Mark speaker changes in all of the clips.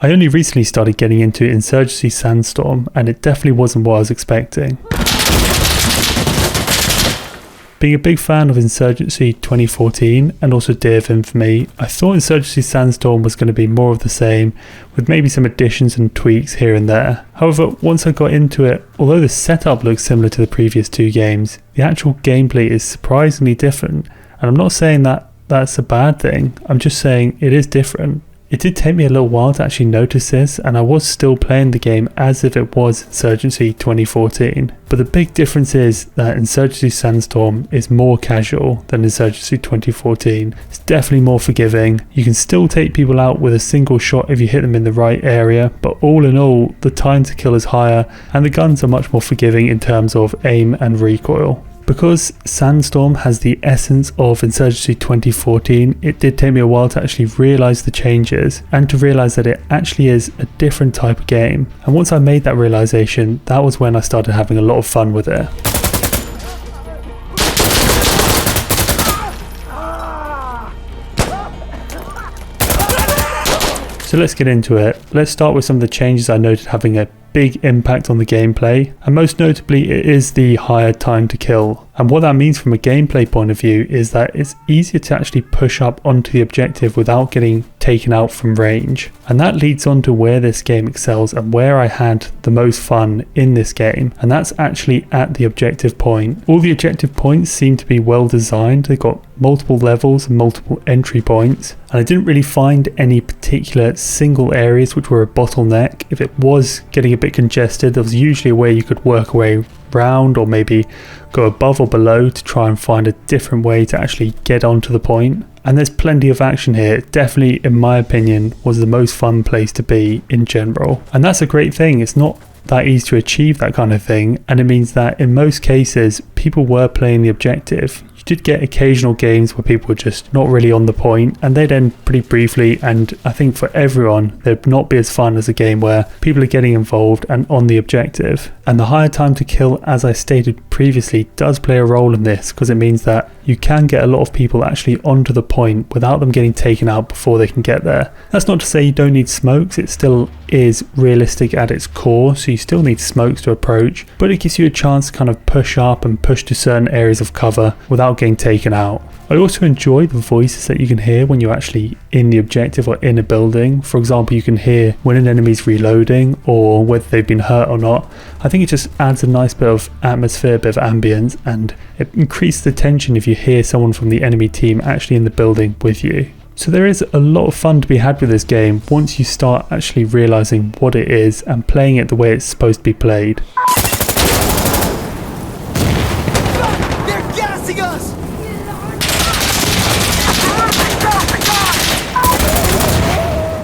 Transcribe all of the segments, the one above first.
Speaker 1: I only recently started getting into Insurgency Sandstorm, and it definitely wasn't what I was expecting. Being a big fan of Insurgency 2014 and also Day of Infamy, I thought Insurgency Sandstorm was going to be more of the same, with maybe some additions and tweaks here and there. However, once I got into it, although the setup looks similar to the previous two games, the actual gameplay is surprisingly different. And I'm not saying that that's a bad thing, I'm just saying it is different. It did take me a little while to actually notice this, and I was still playing the game as if it was Insurgency 2014. But the big difference is that Insurgency Sandstorm is more casual than Insurgency 2014. It's definitely more forgiving. You can still take people out with a single shot if you hit them in the right area, but all in all, the time to kill is higher, and the guns are much more forgiving in terms of aim and recoil. Because Sandstorm has the essence of Insurgency 2014, it did take me a while to actually realise the changes and to realise that it actually is a different type of game. And once I made that realisation, that was when I started having a lot of fun with it. So let's get into it. Let's start with some of the changes I noted having a big impact on the gameplay, and most notably it is the higher time to kill. And what that means from a gameplay point of view is that it's easier to actually push up onto the objective without getting taken out from range. And that leads on to where this game excels and where I had the most fun in this game, and that's actually at the objective point. All the objective points seem to be well designed. They've got multiple levels and multiple entry points, and I didn't really find any particular single areas which were a bottleneck. If it was getting a bit congested, there was usually a way you could work away round or maybe go above or below to try and find a different way to actually get onto the point. And there's plenty of action here. It definitely, in my opinion, was the most fun place to be in general, and that's a great thing. It's not that easy to achieve that kind of thing, and it means that in most cases people were playing the objective. You did get occasional games where people were just not really on the point, and they'd end pretty briefly, and I think for everyone they'd not be as fun as a game where people are getting involved and on the objective. And the higher time to kill, as I stated previously, does play a role in this, because it means that you can get a lot of people actually onto the point without them getting taken out before they can get there. That's not to say you don't need smokes, it still is realistic at its core, so you still need smokes to approach, but it gives you a chance to kind of push up and push to certain areas of cover without getting taken out. I also enjoy the voices that you can hear when you're actually in the objective or in a building. For example, you can hear when an enemy's reloading or whether they've been hurt or not. I think it just adds a nice bit of atmosphere, a bit of ambience, and it increases the tension if you hear someone from the enemy team actually in the building with you. So there is a lot of fun to be had with this game once you start actually realising what it is and playing it the way it's supposed to be played.
Speaker 2: They're gassing us!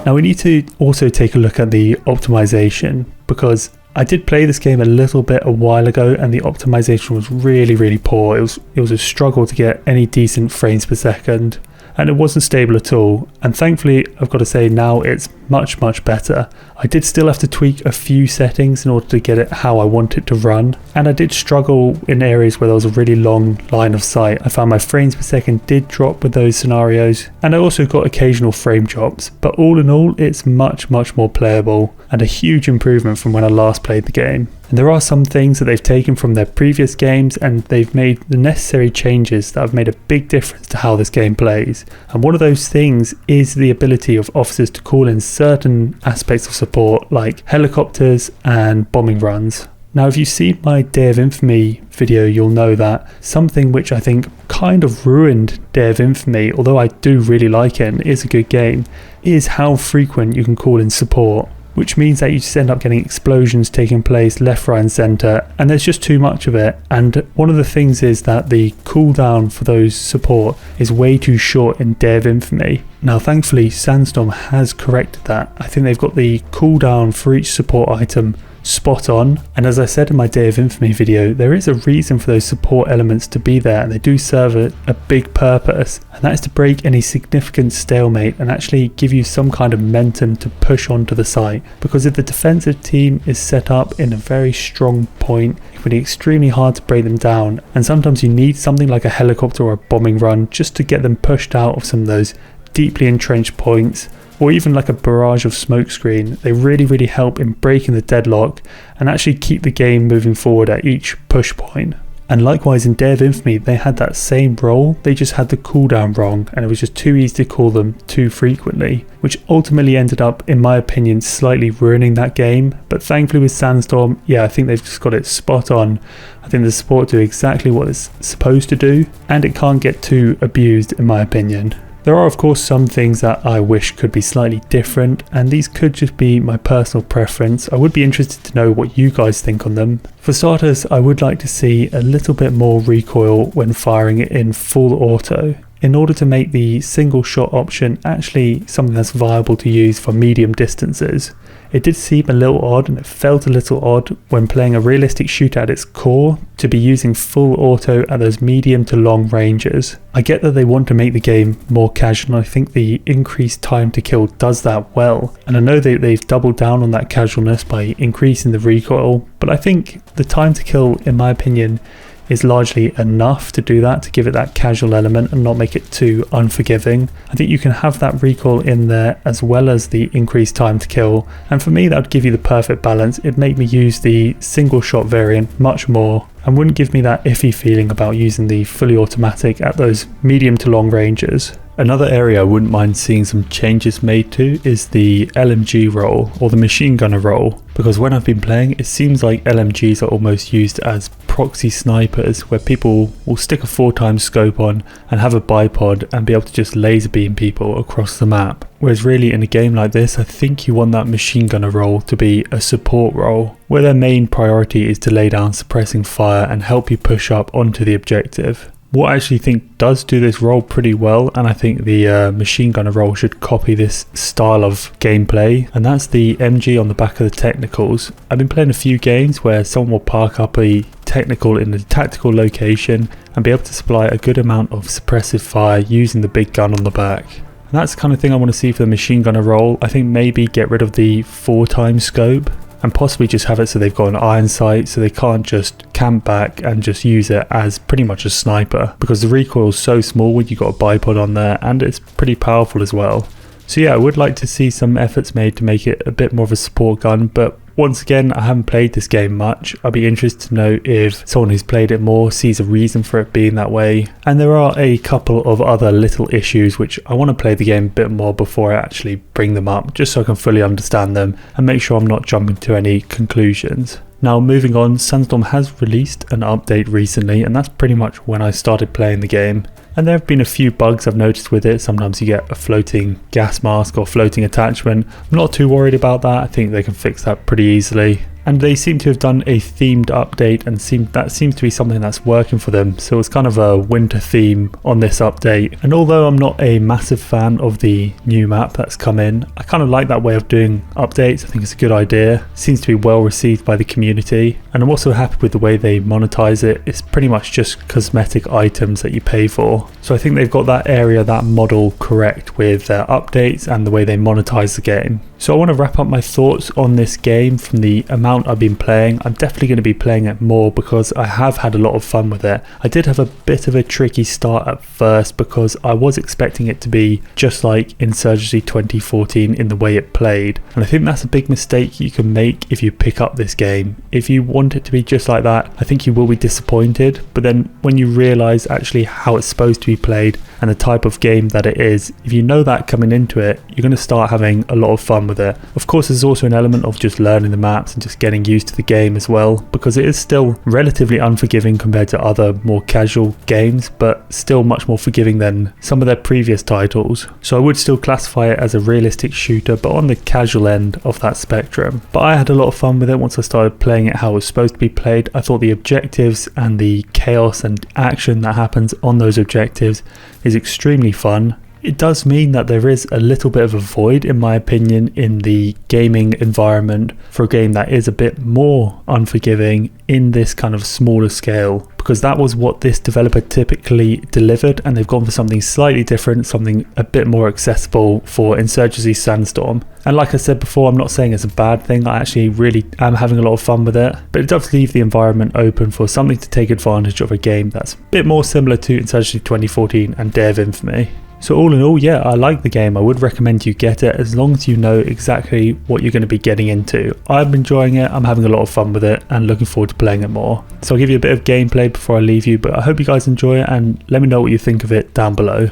Speaker 1: Now we need to also take a look at the optimization, because I did play this game a little bit a while ago and the optimization was really poor. It was a struggle to get any decent frames per second, and it wasn't stable at all. And thankfully, I've got to say now it's much better. I did still have to tweak a few settings in order to get it how I want it to run, and I did struggle in areas where there was a really long line of sight. I found my frames per second did drop with those scenarios, and I also got occasional frame drops, but all in all it's much more playable and a huge improvement from when I last played the game. And there are some things that they've taken from their previous games and they've made the necessary changes that have made a big difference to how this game plays. And one of those things is the ability of officers to call in certain aspects of support like helicopters and bombing runs. Now if you've seen my Day of Infamy video, you'll know that something which I think kind of ruined Day of Infamy, although I do really like it and it is a good game, is how frequent you can call in support. Which means that you just end up getting explosions taking place left, right and centre, and there's just too much of it. And one of the things is that the cooldown for those support is way too short in Day of Infamy. Now thankfully Sandstorm has corrected that. I think they've got the cooldown for each support item spot on, and as I said in my Day of Infamy video, there is a reason for those support elements to be there, and they do serve a big purpose, and that is to break any significant stalemate and actually give you some kind of momentum to push onto the site. Because if the defensive team is set up in a very strong point, it can be extremely hard to break them down, and sometimes you need something like a helicopter or a bombing run just to get them pushed out of some of those deeply entrenched points or even like a barrage of smoke screen, they really help in breaking the deadlock and actually keep the game moving forward at each push point. And likewise in Day of Infamy, they had that same role, they just had the cooldown wrong, and it was just too easy to call them too frequently, which ultimately ended up, in my opinion, slightly ruining that game. But thankfully with Sandstorm, yeah, I think they've just got it spot on. I think the support do exactly what it's supposed to do, and it can't get too abused in my opinion. There are of course some things that I wish could be slightly different, and these could just be my personal preference. I would be interested to know what you guys think on them. For starters, I would like to see a little bit more recoil when firing it in full auto, in order to make the single shot option actually something that's viable to use for medium distances. It did seem a little odd, and it felt a little odd when playing a realistic shooter at its core to be using full auto at those medium to long ranges. I get that they want to make the game more casual, and I think the increased time to kill does that well. And I know that they've doubled down on that casualness by increasing the recoil, but I think the time to kill, in my opinion, is largely enough to do that, to give it that casual element and not make it too unforgiving. I think you can have that recoil in there as well as the increased time to kill, and for me that would give you the perfect balance. It'd make me use the single shot variant much more and wouldn't give me that iffy feeling about using the fully automatic at those medium to long ranges. Another area I wouldn't mind seeing some changes made to is the LMG role, or the machine gunner role, because when I've been playing it seems like LMGs are almost used as proxy snipers, where people will stick a 4x scope on and have a bipod and be able to just laser beam people across the map. Whereas really in a game like this, I think you want that machine gunner role to be a support role, where their main priority is to lay down suppressing fire and help you push up onto the objective. What I actually think does do this role pretty well, and I think the machine gunner role should copy this style of gameplay, and that's the MG on the back of the technicals. I've been playing a few games where someone will park up a technical in a tactical location and be able to supply a good amount of suppressive fire using the big gun on the back. And that's the kind of thing I want to see for the machine gunner role. I think maybe get rid of the 4x scope and possibly just have it so they've got an iron sight, so they can't just camp back and just use it as pretty much a sniper, because the recoil is so small when you've got a bipod on there, and it's pretty powerful as well. So yeah, I would like to see some efforts made to make it a bit more of a support gun, but once again, I haven't played this game much. I'd be interested to know if someone who's played it more sees a reason for it being that way. And there are a couple of other little issues which I want to play the game a bit more before I actually bring them up, just so I can fully understand them and make sure I'm not jumping to any conclusions. Now moving on, Sandstorm has released an update recently, and that's pretty much when I started playing the game. And there have been a few bugs I've noticed with it. Sometimes you get a floating gas mask or floating attachment. I'm not too worried about that. I think they can fix that pretty easily. And they seem to have done a themed update, and that seems to be something that's working for them. So it's kind of a winter theme on this update. And although I'm not a massive fan of the new map that's come in, I kind of like that way of doing updates. I think it's a good idea. It seems to be well received by the community. And I'm also happy with the way they monetize it. It's pretty much just cosmetic items that you pay for. So I think they've got that area, that model correct with their updates and the way they monetize the game. So I want to wrap up my thoughts on this game from the amount I've been playing. I'm definitely going to be playing it more because I have had a lot of fun with it. I did have a bit of a tricky start at first because I was expecting it to be just like Insurgency 2014 in the way it played. And I think that's a big mistake you can make if you pick up this game. If you want it to be just like that, I think you will be disappointed. But then when you realise actually how it's supposed to be played and the type of game that it is, if you know that coming into it, you're going to start having a lot of fun with it. Of course, there's also an element of just learning the maps and just getting used to the game as well, because it is still relatively unforgiving compared to other more casual games, but still much more forgiving than some of their previous titles. So I would still classify it as a realistic shooter, but on the casual end of that spectrum. But I had a lot of fun with it once I started playing it how it was supposed to be played. I thought the objectives and the chaos and action that happens on those objectives is extremely fun. It does mean that there is a little bit of a void, in my opinion, in the gaming environment for a game that is a bit more unforgiving in this kind of smaller scale, because that was what this developer typically delivered, and they've gone for something slightly different, something a bit more accessible for Insurgency Sandstorm. And like I said before, I'm not saying it's a bad thing. I actually really am having a lot of fun with it, but it does leave the environment open for something to take advantage of a game that's a bit more similar to Insurgency 2014 and Day of Infamy. So all in all, yeah, I like the game. I would recommend you get it as long as you know exactly what you're going to be getting into. I'm enjoying it, I'm having a lot of fun with it and looking forward to playing it more. So I'll give you a bit of gameplay before I leave you, but I hope you guys enjoy it and let me know what you think of it down below.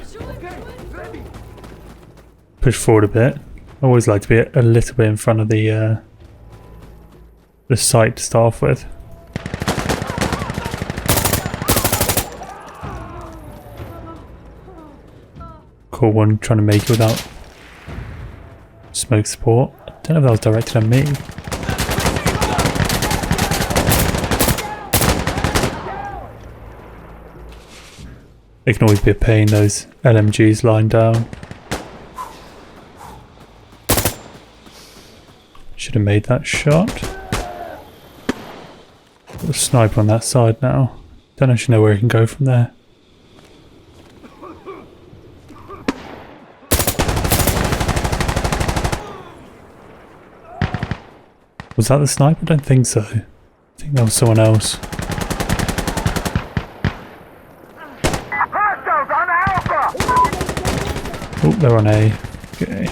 Speaker 1: Push forward a bit. I always like to be a little bit in front of the site to start off with. Cool one, trying to make it without smoke support. I don't know if that was directed at me. They can always be a pain, those LMGs lying down. Should have made that shot. Got a sniper on that side now. Don't actually know where he can go from there. Was that the sniper? I don't think so. I think that was someone else. Oh, they're on A. Okay.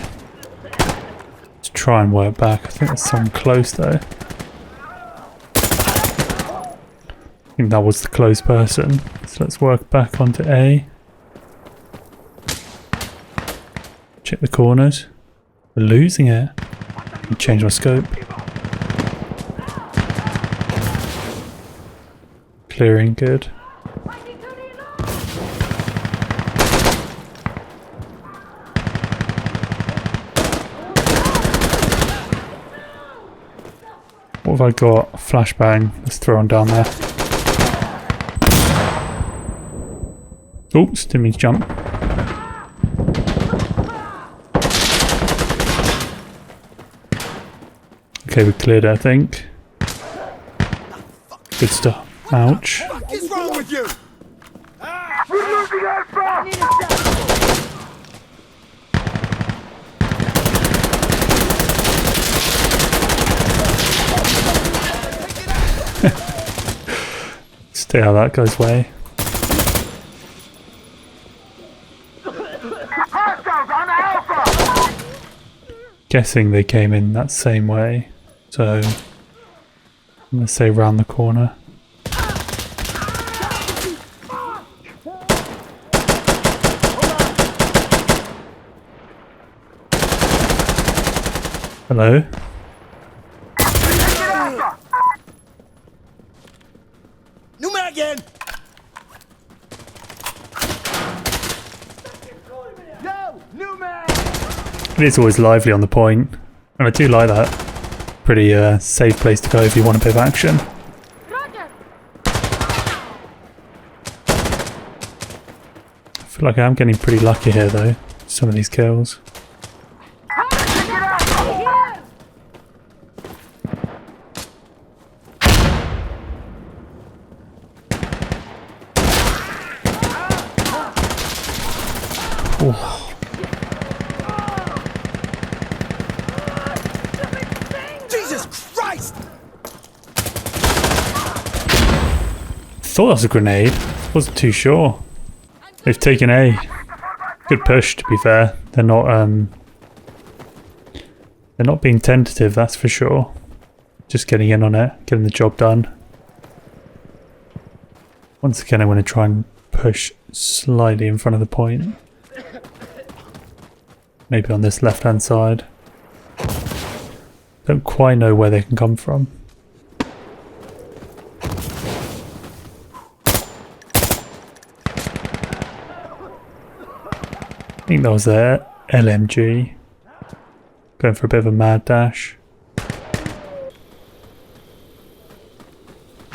Speaker 1: Let's try and work back. I think there's someone close though. I think that was the close person. So let's work back onto A. Check the corners. We're losing it. Change my scope. Clearing, good. What have I got? Flashbang. Let's throw on down there. Oops, didn't mean to jump. Okay, we cleared it, I think. Good stuff. Ouch.
Speaker 2: What is wrong with you?
Speaker 3: We're losing Alpha!
Speaker 1: Stay out of that guy's way.
Speaker 3: Hostiles on Alpha!
Speaker 1: Guessing they came in that same way. So I'm gonna say round the corner. Hello?
Speaker 2: New man again!
Speaker 3: Yo, new man!
Speaker 1: It is always lively on the point, and I do like that. Pretty safe place to go if you want a bit of action. I feel like I am getting pretty lucky here though, some of these kills. Oh.
Speaker 2: Jesus Christ!
Speaker 1: Thought that was a grenade. Wasn't too sure. They've taken A. Good push, to be fair. They're not being tentative, that's for sure. Just getting in on it, getting the job done. Once again, I'm going to try and push slightly in front of the point. Maybe on this left hand side. Don't quite know where they can come from. I think that was their LMG. Going for a bit of a mad dash.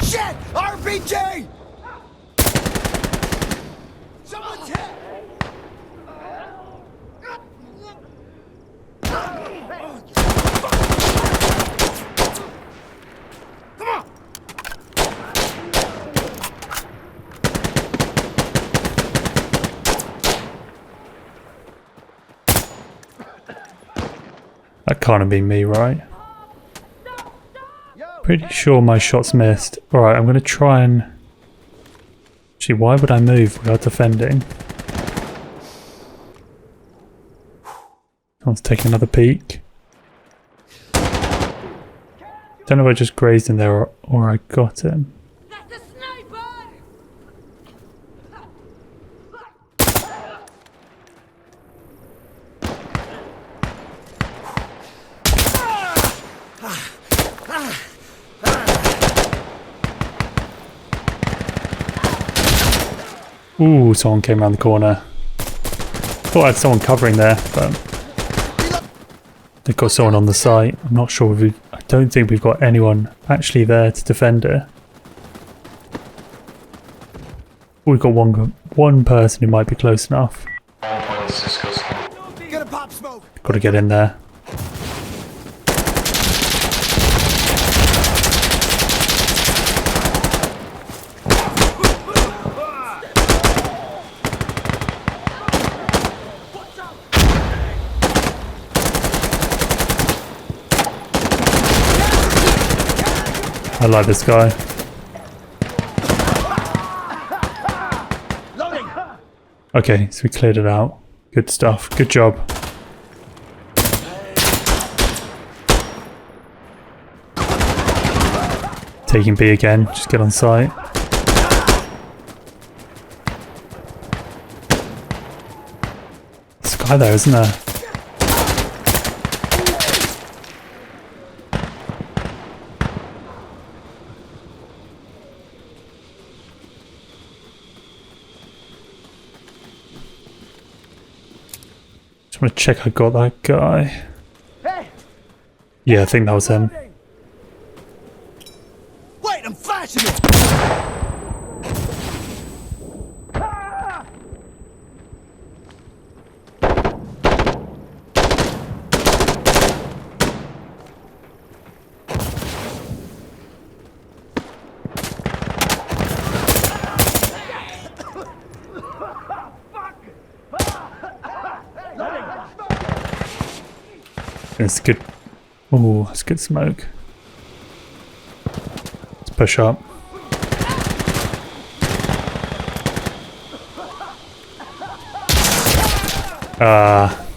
Speaker 2: Shit! RPG! Someone's hit! Come on!
Speaker 1: That can't have been me, right? Pretty sure my shots missed. Alright, I'm going to try and... Actually, why would I move? We are defending. Someone's taking another peek. Don't know if I just grazed him there or I got him.
Speaker 4: That's a sniper!
Speaker 1: Ooh, someone came around the corner. Thought I had someone covering there, but they've got someone on the site. I'm not sure if I don't think we've got anyone actually there to defend it. We've got one person who might be close enough.
Speaker 2: Gonna pop smoke.
Speaker 1: Got to get in there. I like this guy. Okay, so we cleared it out. Good stuff. Good job. Taking B again. Just get on site. There's a guy there, isn't there? I'm gonna check I got that guy. Yeah, I think that was him.
Speaker 2: Wait, I'm flashing it.
Speaker 1: It's good. Ooh, that's good smoke. Let's push up.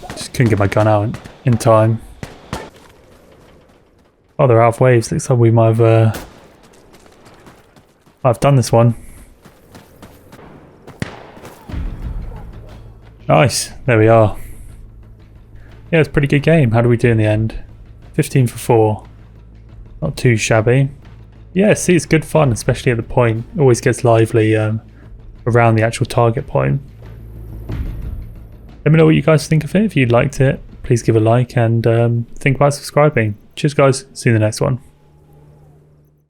Speaker 1: Just couldn't get my gun out in time. Oh, they're out of waves. Looks like we might have I've done this one. Nice. There we are. Yeah, it's a pretty good game. How do we do in the end? 15 for 4. Not too shabby. Yeah, see, it's good fun, especially at the point. It always gets lively around the actual target point. Let me know what you guys think of it. If you liked it, please give a like and think about subscribing. Cheers, guys. See you in the next one.